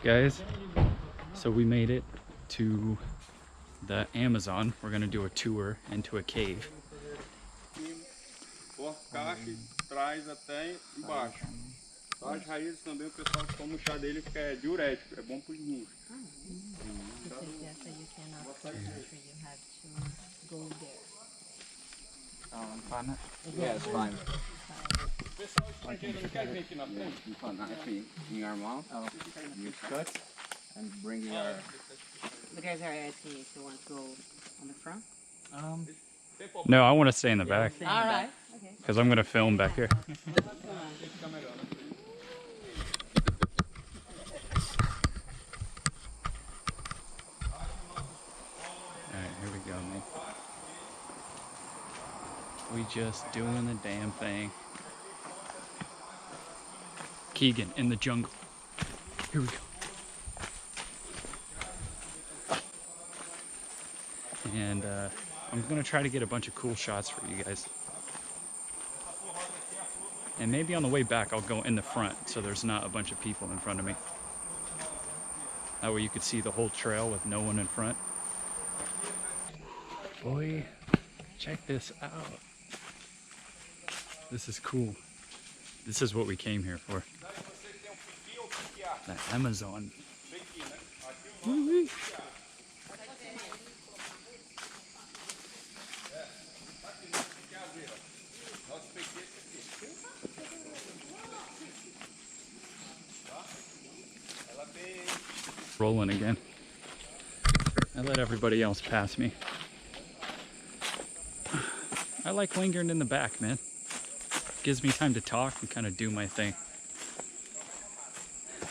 Guys, so we made it to the Amazon. We're gonna do a tour into a cave. Corta caixa, traz até embaixo. Só as raízes também o pessoal toma o chá dele que é diurético, é bom para os rins. Yeah, it's fine. Pessoal estrangeiro não quer vir aqui na frente? You put knife in your mouth, you cut, and bring your... The guys are asking if you want to go on the front. No, I want to stay in the back All right. Okay. because I'm gonna film back here. Alright, here we go, man. We just doing the damn thing. Keegan in the jungle. Here we go. And I'm gonna try to get a bunch of cool shots for you guys. And maybe on the way back I'll go in the front so there's not a bunch of people in front of me. That way you could see the whole trail with no one in front. Boy, check this out. This is cool. This is what we came here for. The Amazon. Woo-wee. Rolling again. I let everybody else pass me. I like lingering in the back, man. Gives me time to talk and kind of do my thing.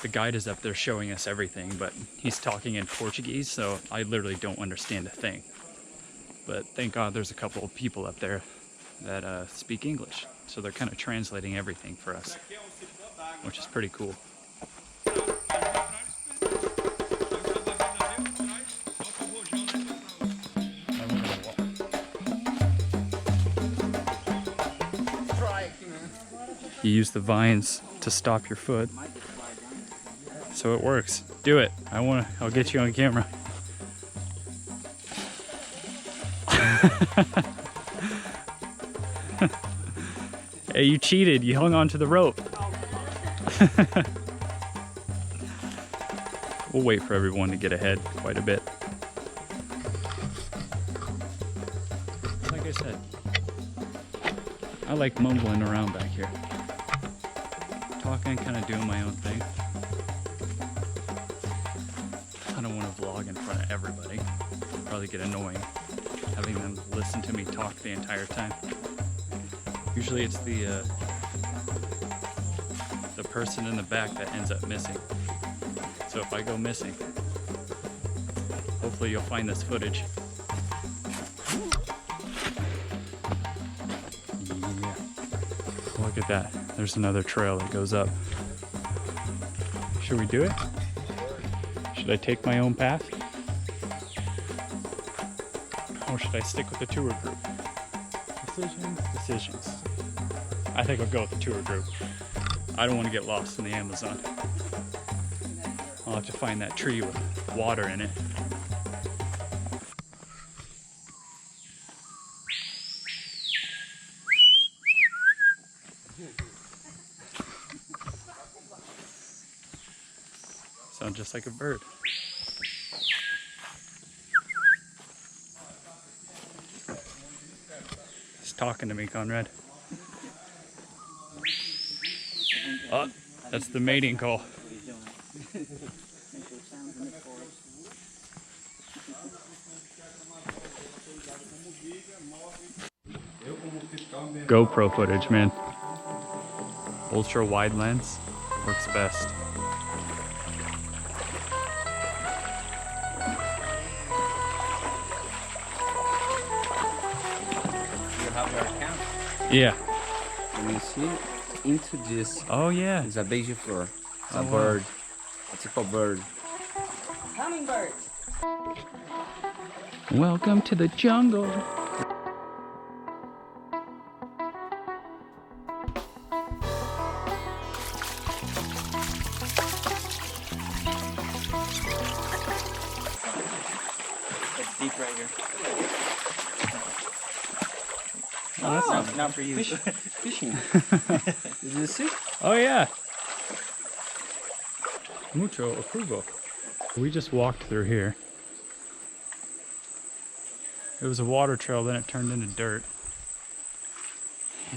The guide is up there showing us everything, but he's talking in Portuguese, so I literally don't understand a thing. But thank God there's a couple of people up there that speak English, so they're kind of translating everything for us, which is pretty cool. You use the vines to stop your foot. So it works. Do it. I'll get you on camera. Hey, you cheated. You hung onto the rope. We'll wait for everyone to get ahead quite a bit. Like I said, I like mumbling around back here. Talking, kind of doing my own thing. I don't want to vlog in front of everybody. It'll probably get annoying having them listen to me talk the entire time. Usually it's the person in the back that ends up missing. So if I go missing, hopefully you'll find this footage. Yeah. Look at that. There's another trail that goes up. Should we do it? Should I take my own path? Or should I stick with the tour group? Decisions. I think I'll go with the tour group. I don't want to get lost in the Amazon. I'll have to find that tree with water in it. Sound just like a bird. He's talking to me, Conrad. Oh, that's the mating call. GoPro footage, man. Ultra wide lens works best. You have your account. Yeah. And you see into this Oh yeah. is a beija-flor. It's Oh, a wow. bird. A typical bird. Hummingbird. Welcome to the jungle. deep right here. Oh, No, not for you. Fishing. Is this it? oh yeah. Mucho approval. We just walked through here. It was a water trail, then it turned into dirt.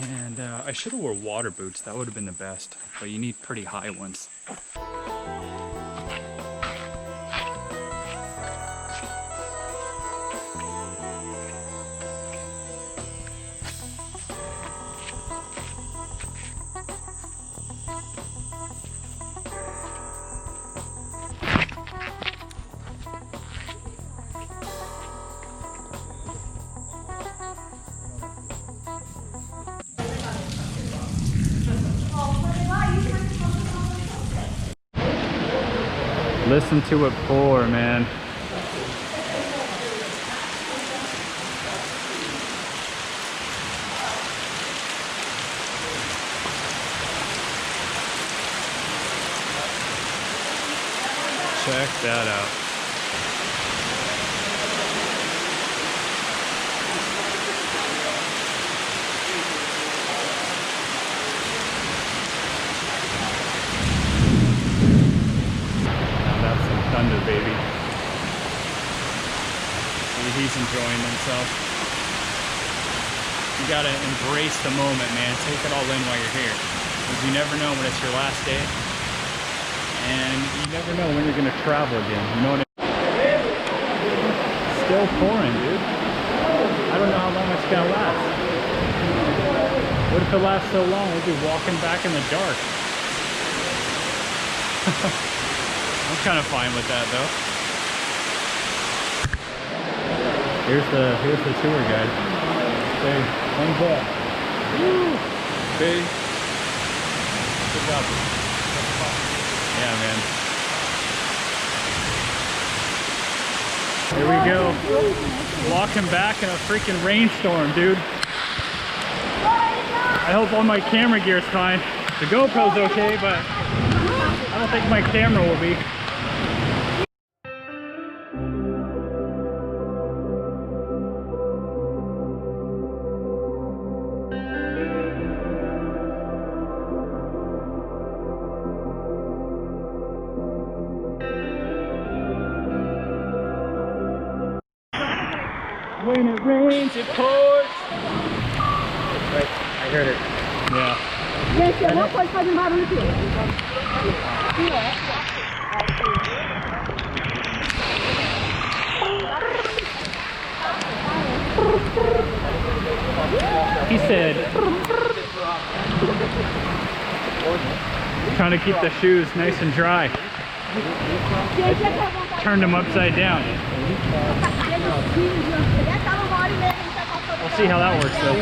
And I should have wore water boots. That would have been the best. But you need pretty high ones. Listen to it pour, man. Check that out. Thunder, baby. He's enjoying himself. You gotta embrace the moment, man. Take it all in while you're here. Because you never know when it's your last day. And you never know when you're gonna travel again. You know what I mean? Still pouring, dude. I don't know how long it's gonna last. What if it lasts so long? We'll be walking back in the dark. I'm kind of fine with that though. Here's the tour guide. Say, thumbs up. Woo! Big. Good job. Yeah, man. Here we go. Walking back in a freaking rainstorm, dude. I hope all my camera gear's fine. The GoPro's okay, but I don't think my camera will be. When it rains, it pours. Right, I heard it. Yeah. Gente, eu não pode fazer barulho aqui. He said, trying to keep the shoes nice and dry. Turned them upside down. We'll see how that works though.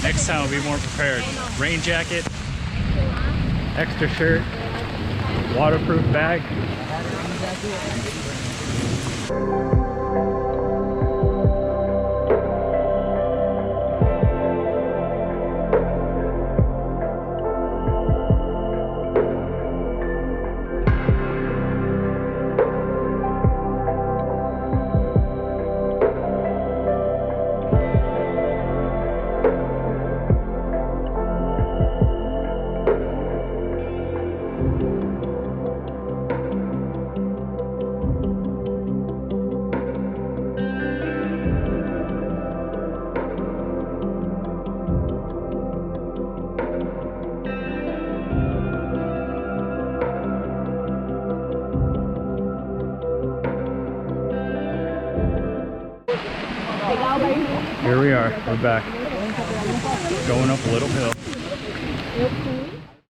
Next time I'll be more prepared. Rain jacket, extra shirt, waterproof bag. Here we are, we're back. Going up a little hill.